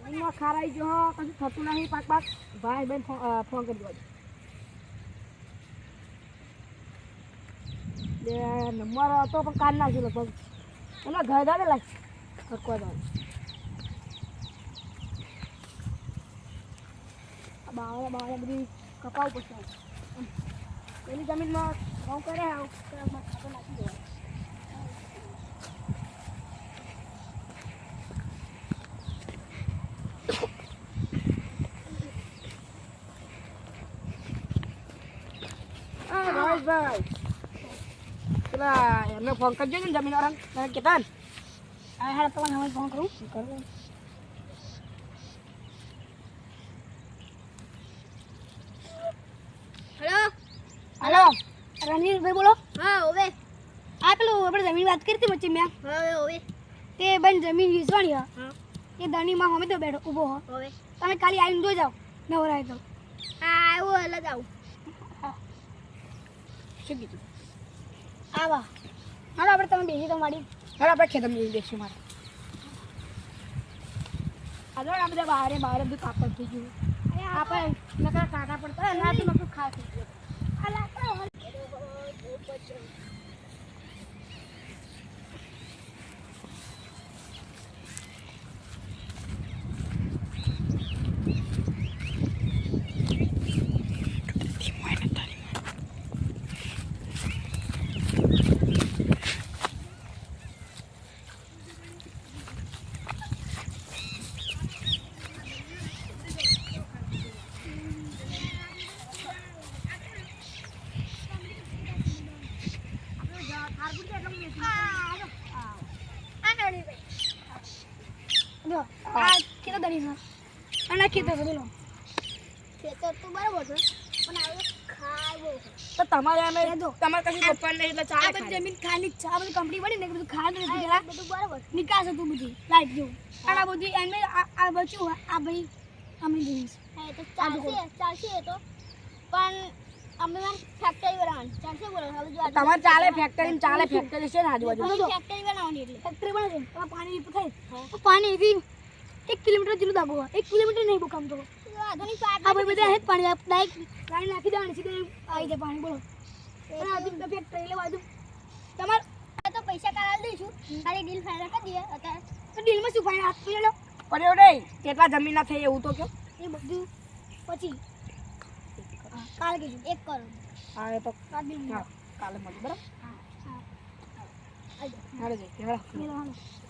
એમાં ખારાઈ જો કશું થતું નહીં પાક ભાઈ બેન ફોન કરી દો બે નંબર હતો પણ કાઢ નાખ્યો લગભગ એના ઘર દાદે લાગ કોઈ દાદે બાવળે બધી કપાવ પડશે પેલી જમીનમાં ઘઉં કરે ખાતર નાખી દેવાય ભાઈ પેલા એમને ફોન કરજો ને જમીન વાળા કેતા હા તમારે હવે ફોન કરું કરું હેલો હેલો રણવીરભાઈ બોલો હા ઓવે આ પેલું આપણે જમીન વાત કરી હતી વચ્ચે મેં હવે ઓવે તે બેન જમીન વેચવાની હા હા એ દણીમાં અમે તો બેઠો ઊભો હો ઓવે તમે ખાલી આવીને જોઈ જાઓ નવરાય તો હા આવ્યો એટલે જાઉં શું કીધું આવા હાલો આપણે તમે બેસી તો મારી હાલો આપણે ખેતર બેસી બેસીશું મારે હાલો આ બધા બહાર બધું કાપડ થઈ ગયું આપણે નકરા કાંટા પડતા એનાથી મકરું ખાસ થઈ ગયું ખેતર દણી અને ખેતર બોલો ખેતર તો બરાબર છે પણ આવે ખાવો તો તમારે અમે તમારે કશું પપ્પા નહીં એટલે ચાલે આ બધી જમીન ખાલી છે આ બધી કંપની બની ને બધું ખાવાનું નથી પેલા બધું બરાબર નિકાસ હતું બધું લાઈટ જેવું અને આ બધું એમને આ બચ્યું આ ભાઈ અમે જમીન હા એ તો ચાલશે એ તો પણ અમે ફેક્ટરી બનાવવાની ચાલશે બોલો હવે જો તમારે ચાલે ફેક્ટરી ચાલે ફેક્ટરી છે ને આજુબાજુ ફેક્ટરી બનાવવાની એટલે ફેક્ટરી બને છે એમાં પાણી થાય તો પાણી એથી 1 કિલોમીટર જેટલું દાબો 1 કિલોમીટર નહીં બહુ કામ તો આધુનિક આ ભાઈ બધા હે પાણી ડાયરેક્ટ લાઈન નાખી દેવાની સીધું આવી જાય પાણી બોલો અને આજુ ફેક્ટરી એટલે બાજુ તમારે તો પૈસા કરાવી દઈશું ખાલી ડીલ ફાઇનલ કરી દઈએ અત્યારે તો ડીલમાં શું ફાઇનલ આપી લો પણ એવું નહીં કેટલા જમીન ના થઈ એવું તો કયો એ બધું પછી કાલે કીધું 1 કરોડ હા એ તો કાલે મળ્યું બરાબર હા હા હાલે જઈ